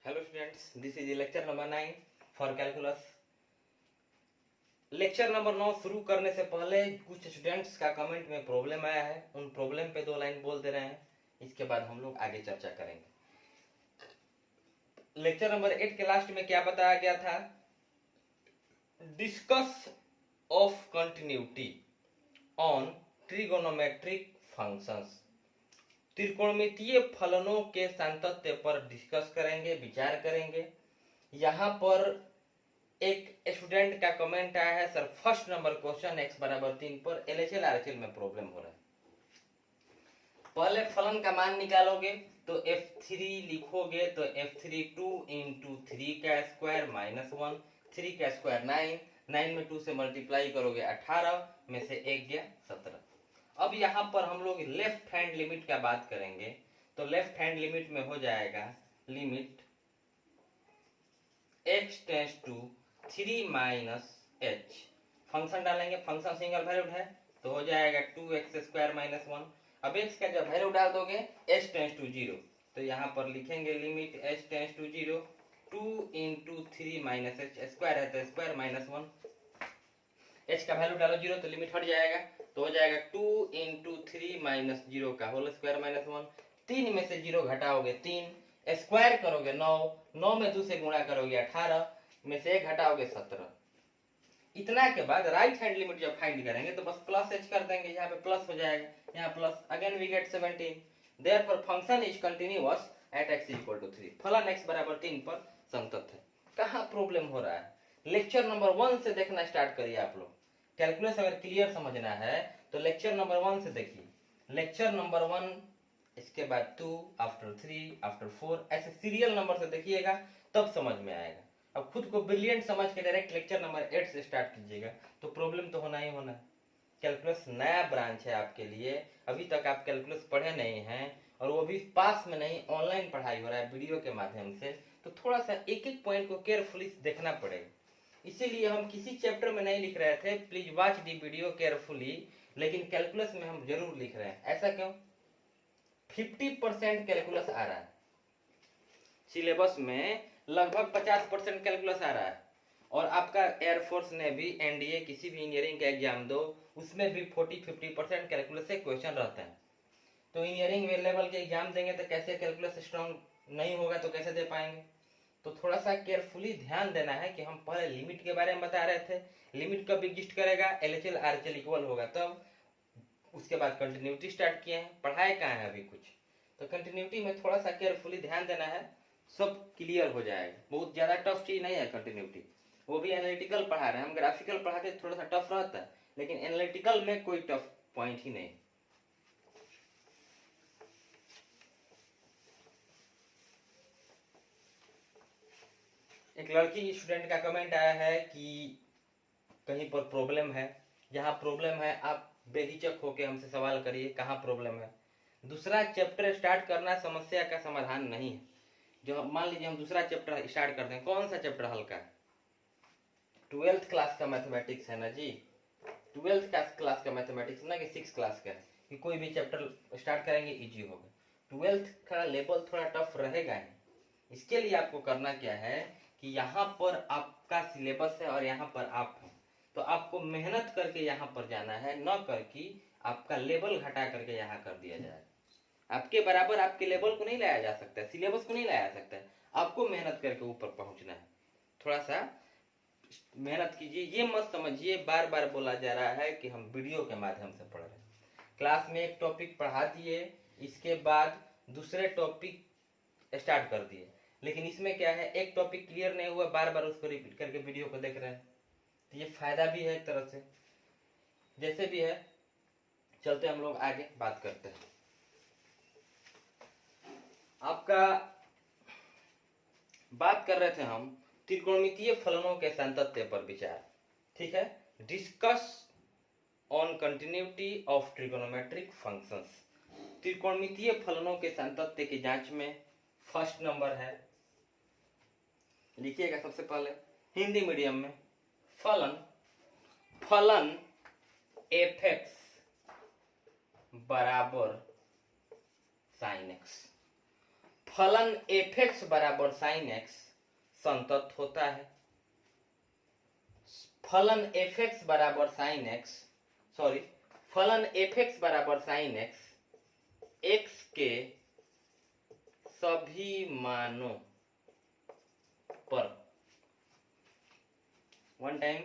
Hello students, this is lecture number 9 for calculus. Lecture number 9 शुरू करने से पहले कुछ स्टूडेंट्स का कमेंट में प्रॉब्लम आया है, उन प्रॉब्लम पे 2 लाइन बोल दे रहे हैं। इसके बाद हम लोग आगे चर्चा करेंगे। लेक्चर नंबर 8 के लास्ट में क्या बताया गया था? Discuss of continuity on trigonometric functions. त्रिकोणमितीय फलनों के सांतत्य पर डिस्कस करेंगे, विचार करेंगे। यहाँ पर एक स्टूडेंट का कमेंट आया है, sir first number question x बराबर 3 पर LHL RHL में प्रॉब्लम हो रहा है। पहले फलन का मान निकालोगे तो f3 लिखोगे तो f3 2 इंटू 3 का स्क्वायर माइनस 1, 3 का स्क्वायर 9, 9 में 2 से मल्टीप्लाई करोगे 18 में से 1 गया 17। अब यहाँ पर हम लोग लेफ्ट हैंड लिमिट का बात करेंगे तो लेफ्ट हैंड लिमिट में हो जाएगा limit x tends to 3 minus h। Function डालेंगे, फंक्शन सिंगल वैल्यूड है तो हो जाएगा 2x स्क्वायर माइनस 1। अब x का जब वैल्यू डाल दोगे h टेंस टू 0 तो यहाँ पर लिखेंगे limit h tends to 0 2 into 3 minus h, square है तो स्क्वायर माइनस 1। h का वैल्यू डालो 0 तो लिमिट हट जाएगा तो हो जाएगा 2 इंटू 3 माइनस 0 का होल स्क्वायर माइनस 1। 3 में से 0 घटाओगे 3, स्क्वायर करोगे 9, 9 में 2 से गुणा करोगे 18 में से 1 घटाओगे 17। इतना के बाद राइट हैंड लिमिट जब फाइंड करेंगे तो बस प्लस h कर देंगे, यहाँ पे प्लस हो जाएगा, यहाँ plus, again we get 17। Therefore function is continuous at x equal to 3। फलन x बराबर 3 पर संतत है। कहाँ प्रॉब्लम हो रहा है? लेक्चर नंबर 1 से देखना स्टार्ट करिए आप लोग। कैलकुलस अगर क्लियर समझना है तो लेक्चर नंबर 1 से देखिए। लेक्चर नंबर 1, इसके बाद 2, आफ्टर 3, आफ्टर 4, ऐसे सीरियल नंबर से देखिएगा तब समझ में आएगा। अब खुद को ब्रिलियंट समझ के डायरेक्ट लेक्चर नंबर 8 से स्टार्ट कीजिएगा तो प्रॉब्लम तो होना ही होना है। कैलकुलस नया ब्रांच है आपके लिए, अभी तक आप कैलकुलस पढ़े नहीं हैं और वो भी पास में नहीं, ऑनलाइन पढ़ाई हो रहा है वीडियो के माध्यम से, तो थोड़ा सा एक एक पॉइंट को केयरफुली देखना पड़ेगा। इसीलिए हम किसी चैप्टर में नहीं लिख रहे थे please watch the video carefully, लेकिन कैलकुलस में हम जरूर लिख रहे हैं। ऐसा क्यों? 50% कैलकुलस आ रहा है सिलेबस में, लगभग 50% कैलकुलस आ रहा है। और आपका एयरफोर्स ने भी एनडीए किसी भी इंजीनियरिंग का एग्जाम दो उसमें भी 40-50% कैलकुलस से क्वेश्चन रहते हैं। तो इंजीनियरिंग लेवल के एग्जाम देंगे तो कैसे कैलकुलस स्ट्रॉन्ग नहीं होगा तो कैसे दे पाएंगे? तो थोड़ा सा केयरफुली ध्यान देना है कि हम पहले लिमिट के बारे में बता रहे थे। लिमिट कब एग्जिस्ट करेगा? LHL RHL इक्वल होगा तब। उसके बाद कंटिन्यूटी स्टार्ट किए हैं, पढ़ाए कहाँ है अभी कुछ, तो कंटिन्यूटी में थोड़ा सा केयरफुली ध्यान देना है, सब क्लियर हो जाएगा। बहुत ज्यादा टफ चीज नहीं है कंटिन्यूटी, वो भी एनालिटिकल पढ़ा रहे हैं हम। ग्राफिकल पढ़ाते थोड़ा सा टफ रहता है, लेकिन एनालिटिकल में कोई टफ पॉइंट ही नहीं। एक लड़की स्टूडेंट का कमेंट आया है कि कहीं पर प्रॉब्लम है। जहां प्रॉब्लम है आप बेहिचक होकर हमसे सवाल करिए कहाँ प्रॉब्लम है। दूसरा चैप्टर स्टार्ट करना समस्या का समाधान नहीं है। जो मान लीजिए हम दूसरा चैप्टर स्टार्ट करते हैं, कौन सा चैप्टर हल्का है? 12th क्लास का मैथमेटिक्स है ना जी, 12th क्लास का मैथमेटिक्स ना कि 6th क्लास का है, कि कोई भी चैप्टर स्टार्ट करेंगे इजी होगा। 12th का लेवल थोड़ा टफ रहेगा ही। इसके लिए आपको करना क्या है कि यहाँ पर आपका सिलेबस है और यहाँ पर आप हैं, तो आपको मेहनत करके यहाँ पर जाना है, न करके आपका लेवल घटा करके यहाँ कर दिया जाए। आपके बराबर आपके लेवल को नहीं लाया जा सकता, सिलेबस को नहीं लाया जा सकता, आपको मेहनत करके ऊपर पहुंचना है। थोड़ा सा मेहनत कीजिए, ये मत समझिए बार बार बोला जा रहा है कि हम वीडियो के माध्यम से पढ़ रहे हैं। क्लास में एक टॉपिक पढ़ा दिए, इसके बाद दूसरे टॉपिक स्टार्ट कर दिए, लेकिन इसमें क्या है, एक टॉपिक क्लियर नहीं हुआ, बार बार उसको रिपीट करके वीडियो को देख रहे हैं, तो ये फायदा भी है एक तरह से। जैसे भी है, चलते हम लोग आगे बात करते हैं। आपका बात कर रहे थे हम त्रिकोणमितीय फलनों के सांतत्य पर विचार, ठीक है। Discuss on continuity of trigonometric functions. त्रिकोणमितीय फलनों के सांतत्य की जांच में फर्स्ट नंबर है, लिखिएगा सबसे पहले हिंदी मीडियम में, फलन f(x) बराबर sin x। फलन एफ एक्स बराबर साइन एक्स संतत होता है। फलन एफ एक्स बराबर साइन एक्स, सॉरी, फलन एफ एक्स बराबर साइन एक्स एक्स के सभी मानों पर, वन टाइम,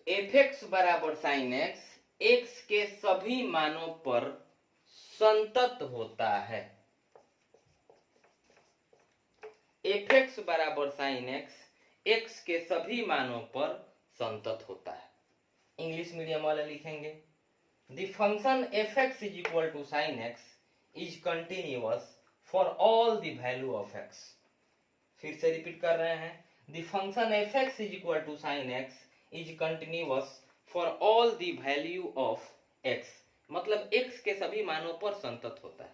एफ एक्स बराबर साइन एक्स एक्स के सभी मानों पर संतत होता है। एफ एक्स बराबर साइन एक्स एक्स के सभी मानों पर संतत होता है। इंग्लिश मीडियम वाले लिखेंगे the function f x is equal to sine x is continuous for all the value of x. फिर से रिपीट कर रहे हैं, the function f x is equal to sine x is continuous for all the value of x, मतलब x के सभी मानों पर संतत होता है।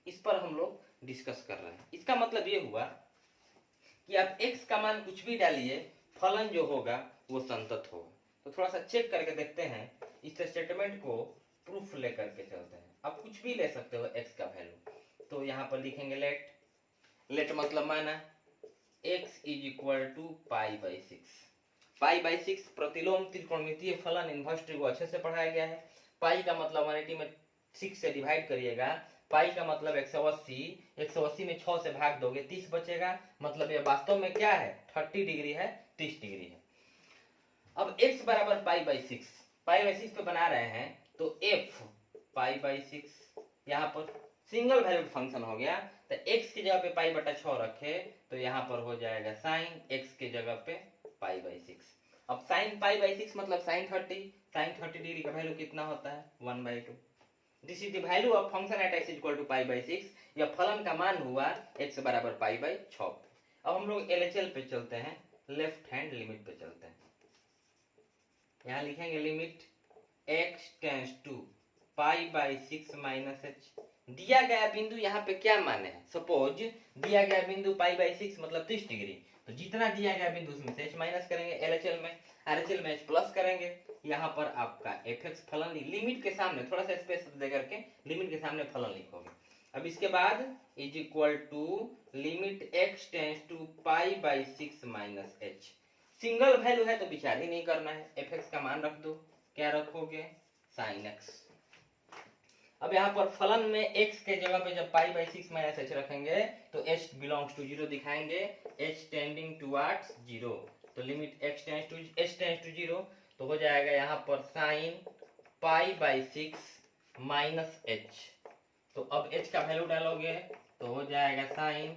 इस पर हम लोग डिस्कस कर रहे हैं। इसका मतलब ये हुआ कि आप x का मान कुछ भी डालिए, फलन जो होगा वो संतत होगा। तो थोड़ा सा चेक करके देखते हैं, इस स्टेटमेंट को प्रूफ लेकर के चलते हैं। आप कुछ भी ले सकते हो x का वैल्यू, तो यहाँ पर लिखेंगे लेट मतलब माना x is equal to pi by six. Pi by six प्रतिलोम त्रिकोणमितीय फलन इनवर्स ट्री को अच्छे से पढ़ाया गया है। पाई का मतलब 180 में 6 से डिवाइड करिएगा, पाई का मतलब 180, 180 में 6 से भाग दोगे 30 बचेगा, मतलब ये वास्तव में क्या है 30 डिग्री है, 30 डिग्री है। अब x बराबर पाई by six, pi by six पे बना रहे हैं, तो f पाई बाई सिक्स यहाँ पर सिंगल वैल्यूड फंक्शन हो गया, तो x की जगह पे पाई बटा 6 रखे तो यहाँ पर हो जाएगा साइन x की जगह पे पाई बाई सिक्स। अब साइन पाई बाई सिक्स मतलब साइन 30 डिग्री का वैल्यू कितना होता है 1/2। This is the value of function at x equal to pi by six. यह फलन का मान हुआ x बराबर पाई बाई 6। अब हम लोग LHL पे चलते हैं, लेफ्ट हैंड लिमिट पे चलते हैं। यहाँ लिखेंगे limit x tends to pi by six minus h. दिया गया बिंदु यहाँ पे क्या माने है, सपोज दिया गया बिंदु पाई बाई सिक्स मतलब 30 डिग्री, तो जितना दिया गया बिंदु उसमें से h माइनस करेंगे, LHL में, RHL में h प्लस करेंगे। यहाँ पर आपका fx फलन लिमिट के सामने थोड़ा सा स्पेस दे करके लिमिट के सामने फलन लिखोगे। अब इसके बाद is equal to limit x tends to pi by six minus h. Single value है तो विचार ही नहीं करना है, fx का मान रख दो, क्या रखोगे साइन x। अब यहाँ पर फलन में x के जगह पे जब pi by six minus h रखेंगे तो h बिलोंग्स टू जीरो दिखाएंगे, h टेंडिंग टुवर्ड्स जीरो, तो limit h tends to zero, तो हो जाएगा यहाँ पर sine pi by six minus h. तो अब h का वैल्यू डालोगे तो हो जाएगा sine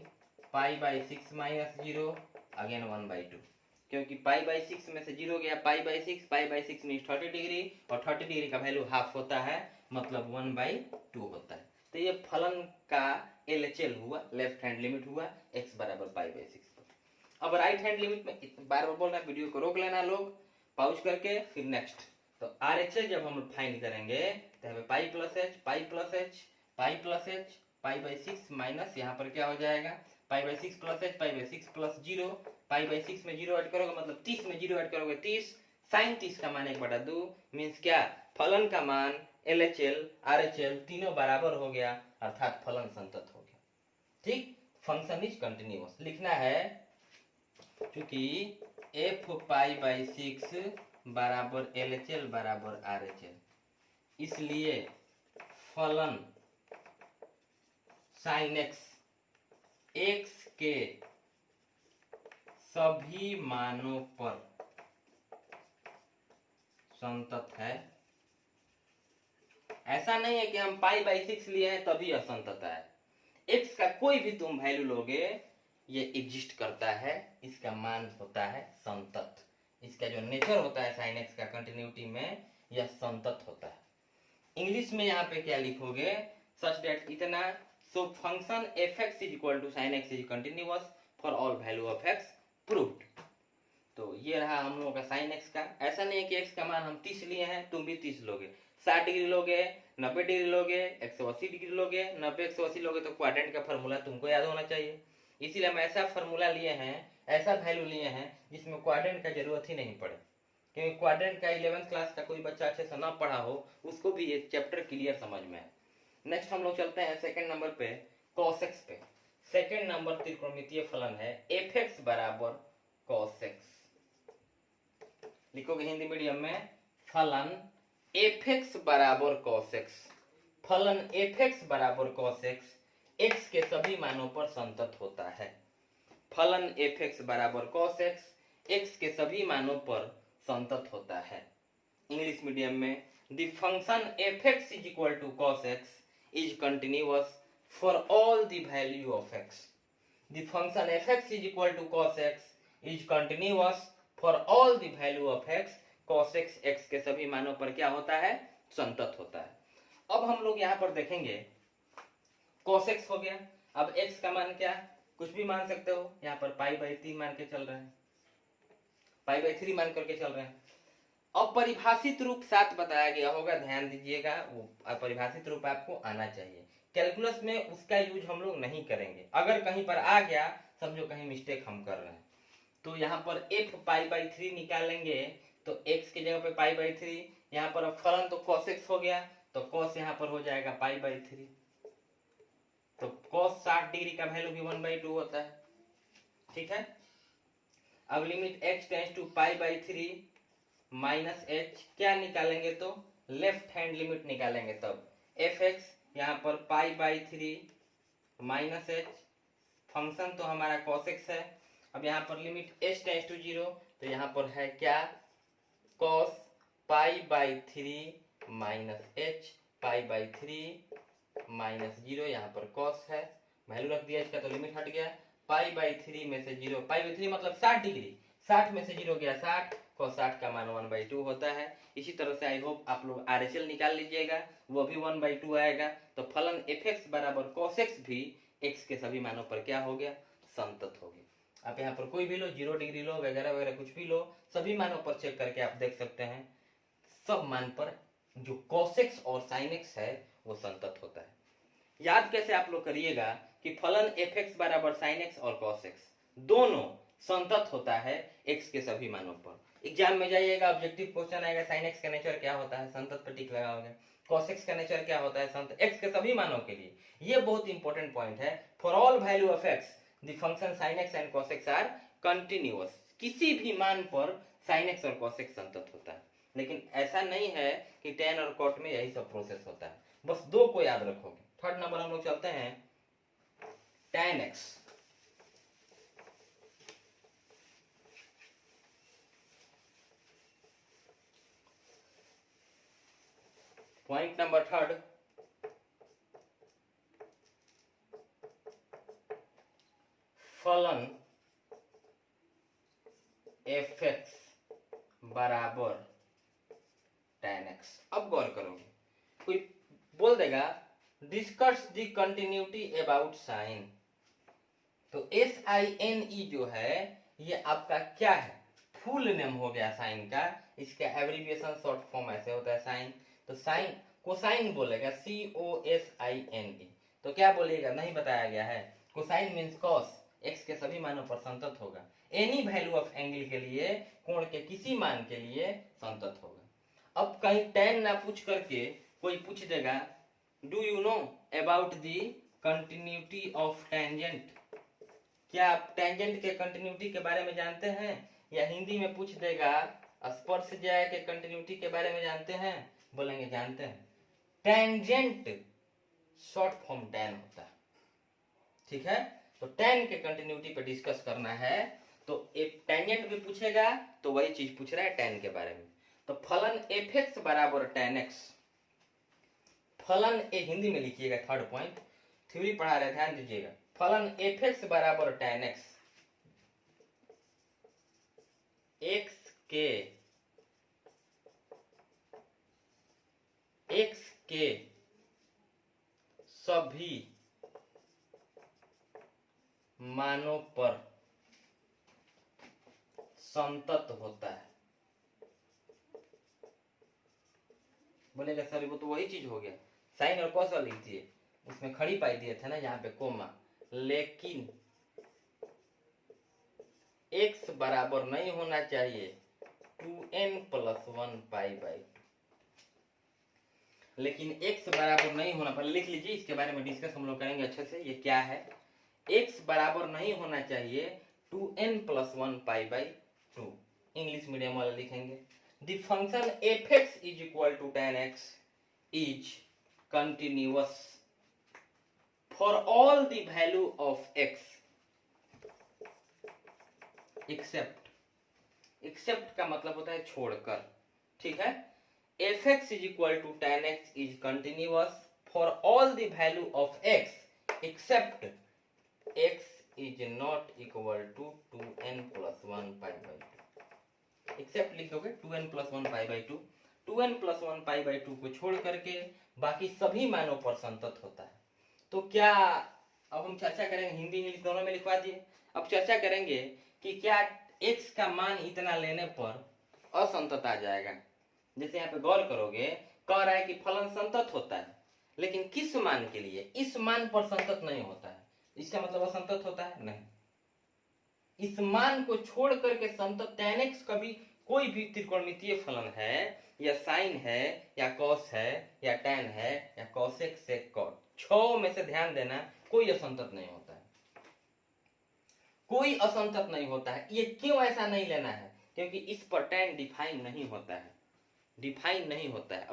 pi by six minus zero again 1/2, क्योंकि पाई बाई सिक्स में से जीरो गया pi by six means 30 degree, और 30 डिग्री का वैल्यू हाफ होता है, मतलब 1/2 होता है। तो ये फलन का LHL हुआ, लेफ्ट हैंड लिमिट हुआ x बराबर पाई बाई सिक्स पर। अब राइट हैंड लिमिट में बार बार बोलना, वीडियो को रोक लेना लोग, पॉज करके फिर नेक्स्ट। तो RHL जब हम फाइंड करेंगे तो pi plus H pi plus H pi plus H pi by six minus यहाँ पर क्या हो जाएगा पाई by six plus H pi by six plus zero, pi by six में जीरो ऐड करोगे मतलब 30 में जीरो ऐड करोगे 30, साइन 30 का मान 1/2 मीन्स क्या, फलन का मान LHL RHL तीनों बराबर हो गया, अर्थात फलन संतत हो गया। ठीक, फंक्शन इज कंटिन्यूअस लिखना है, क्योंकि f पाई बाई सिक्स बराबर LHL बराबर RHL, इसलिए फलन साइन x के सभी मानों पर संतत है। ऐसा नहीं है कि हम पाई बाई सिक्स लिए हैं तभी असंतत है, x का कोई भी तुम वैल्यू लोगे ये एग्जिस्ट करता है, इसका मान होता है संतत। इसका जो नेचर होता है साइन x का कंटिन्यूटी में, यह संतत होता है। इंग्लिश में यहाँ पे क्या लिखोगे, सच दैट इतना, so function fx is equal to sine x is continuous for all value of x proved. तो ये रहा हम लोगों का साइन x का। ऐसा नहीं है कि x का मान हम 30 लिए हैं तुम भी 30 लोगे, 60 डिग्री लोगे, 90 डिग्री लोगे, 180 डिग्री लोगे, 90 180 लोगे, तो क्वाड्रेंट का फॉर्मूला तुमको याद होना चाहिए। इसीलिए हम ऐसा फॉर्मूला लिए हैं, ऐसा वैल्यू लिए हैं जिसमें क्वाड्रेंट का जरूरत ही नहीं पड़े, क्योंकि क्वाड्रेंट का 11th क्लास का कोई बच्चा अच्छे से ना पढ़ा हो उसको भी ये चैप्टर क्लियर समझ में है। नेक्स्ट हम लोग चलते हैं सेकंड नंबर पे, सेकेंड नंबर त्रिकोणमितीय फलन है एफ एक्स बराबर कॉस एक्स। लिखोगे हिंदी मीडियम में, फलन एफ एक्स बराबर कॉस एक्स। फलन एफ एक्स बराबर कॉस एक्स एक्स के सभी मानों पर संतत होता है। फलन एफ एक्स बराबर कॉस एक्स एक्स के सभी मानों पर संतत होता है। इंग्लिश मीडियम में, the function f x is equal to cos x is continuous for all the value of x. The function f(x) is equal to cos x is continuous for all the value of x. cos x x के सभी मानों पर क्या होता है? संतत होता है। अब हम लोग यहाँ पर देखेंगे cos x हो गया। अब x का मान क्या? कुछ भी मान सकते हो। यहाँ पर π/3 मान के चल रहे हैं, π/3 मान करके चल रहे हैं। अब परिभाषित रूप साथ बताया गया होगा, ध्यान दीजिएगा, वो परिभाषित रूप आपको आना चाहिए। कैलकुलस में उसका यूज हम लोग नहीं करेंगे। अगर कहीं पर आ गया समझो कहीं मिस्टेक हम कर रहे हैं, तो यहाँ पर f π/3 निकालेंगे तो x की जगह पे π/3, यहाँ पर फलन तो cos x हो गया तो cos यहाँ पर हो जाएगा π/3, तो cos 60 डिग्री का वैल्यू भी 1/2 होता है। ठीक है। अब limit x tends to π/3 minus h क्या निकालेंगे तो लेफ्ट हैंड लिमिट निकालेंगे, तब f(x) यहाँ पर π/3 माइनस h, फंक्शन तो हमारा cos x है। अब यहाँ पर लिमिट h टेंड्स टू 0 तो यहाँ पर है क्या cos π/3 माइनस h, π/3 माइनस 0, यहाँ पर cos है, वैल्यू रख दिया इसका तो लिमिट हट गया। π/3 में से 0, π/3 मतलब 60 डिग्री, 60 में से 0 गया 60, cos 60 का मान 1/2 होता है। इसी तरह से आई होप आप लोग RHL निकाल लीजिएगा, वो भी 1/2 आएगा। तो फलन f(x) बराबर cos x भी x के सभी मानों पर क्या हो गया? संतत हो गया। आप यहाँ पर कोई भी लो, 0 डिग्री लो, वगैरह वगैरह कुछ भी लो, सभी मानों पर चेक करके आप देख सकते हैं सब मान पर जो cos x और sin x है वो संतत होता है। याद कैसे आप लोग करिएगा कि फलन f(x) बराबर sin x और cos x दोनों संतत होता है x के सभी मानों पर। एग्जाम में जाइएगा, ऑब्जेक्टिव क्वेश्चन आएगा, sin x का नेचर क्या होता है, संतत पर टिक लगाओगे। cos x का नेचर क्या होता है, संतत x के सभी मानों के लिए। ये बहुत इंपॉर्टेंट पॉइंट है। For all value of x the function sin x and cos x are continuous. किसी भी मान पर sin x और cos x संतत होता है, लेकिन ऐसा नहीं है कि tan और cot में यही सब प्रोसेस होता है। बस दो को याद रखोगे। थर्ड नंबर हम लोग चलते हैं tan x। Point number third, फलन f(x) बराबर tan x। अब गौर करोगे, कोई बोल देगा discuss the continuity about sine, तो SINE जो है ये आपका क्या है? फुल नेम हो गया साइन का। इसका एब्रिविएशन शॉर्ट फॉर्म ऐसे होता है साइन, तो साइन कोसाइन बोलेगा COSINE। तो क्या बोलिएगा, नहीं बताया गया है। कोसाइन मीन्स कॉस, x के सभी मानों पर संतत होगा। एनी वैल्यू ऑफ एंगल के लिए, कोण के किसी मान के लिए संतत होगा। अब कहीं tan ना पूछ करके कोई पूछ देगा do you know about the continuity of tangent, क्या आप टेंजेंट के कंटिन्यूटी के बारे में जानते हैं? या हिंदी में पूछ देगा स्पर्शज्या के कंटिन्यूटी के बारे में जानते हैं? बोलेंगे जानते हैं। टेंजेंट शॉर्ट फॉर्म tan होता है। ठीक है, तो tan के कंटिन्यूटी पे डिस्कस करना है, तो एक टेंजेंट भी पूछेगा तो वही चीज पूछ रहा है tan के बारे में। तो फलन f(x) बराबर tan x, फलन ए हिंदी में लिखिएगा। थर्ड पॉइंट थ्योरी पढ़ा रहे, ध्यान दीजिएगा। फलन f(x) बराबर tan x, x के सभी मानों पर संतत होता है। बोलेगा सर वो तो वही चीज हो गया, साइन और कॉस लिख दिए, उसमें खड़ी पाई दिए थे ना यहाँ पे कोमा, लेकिन x बराबर नहीं होना चाहिए 2n + 1 π/2। लेकिन x बराबर नहीं होना पर लिख लीजिए, इसके बारे में डिस्कस हम लोग करेंगे अच्छे से। ये क्या है, x बराबर नहीं होना चाहिए 2n+1 pi by 2। English medium वाला लिखेंगे, the function f(x) is equal to tan x is continuous for all the value of x except का मतलब होता है छोड़कर, ठीक है। f(x) is equal to tan x is continuous for all the value of x except x is not equal to 2n+1 pi by 2। Except लिख दोगे 2n+1 pi by 2, 2n+1 pi by 2 को छोड़ करके बाकी सभी मानों पर संतत होता है। तो क्या, अब हम चर्चा करेंगे, हिंदी इंग्लिश दोनों में लिखवा दिए। अब चर्चा करेंगे कि क्या x का मान इतना लेने पर असंतत आ जाएगा। जैसे यहाँ पे गौर करोगे, कह रहा है कि फलन संतत होता है, लेकिन किस मान के लिए? इस मान पर संतत नहीं होता है, इसका मतलब असंतत होता है नहीं। इस मान को छोड़ करके संतत tan x कभी कोई भी त्रिकोणमितीय फलन है या साइन है या कॉस है या tan है या cosec sec cot, 6 में से ध्यान देना कोई असंतत नहीं होता है, कोई असंतत नहीं होता है। ये क्यों ऐसा नहीं लेना है? क्योंकि इस पर tan डिफाइन नहीं होता है, डिफाइन नहीं होता है।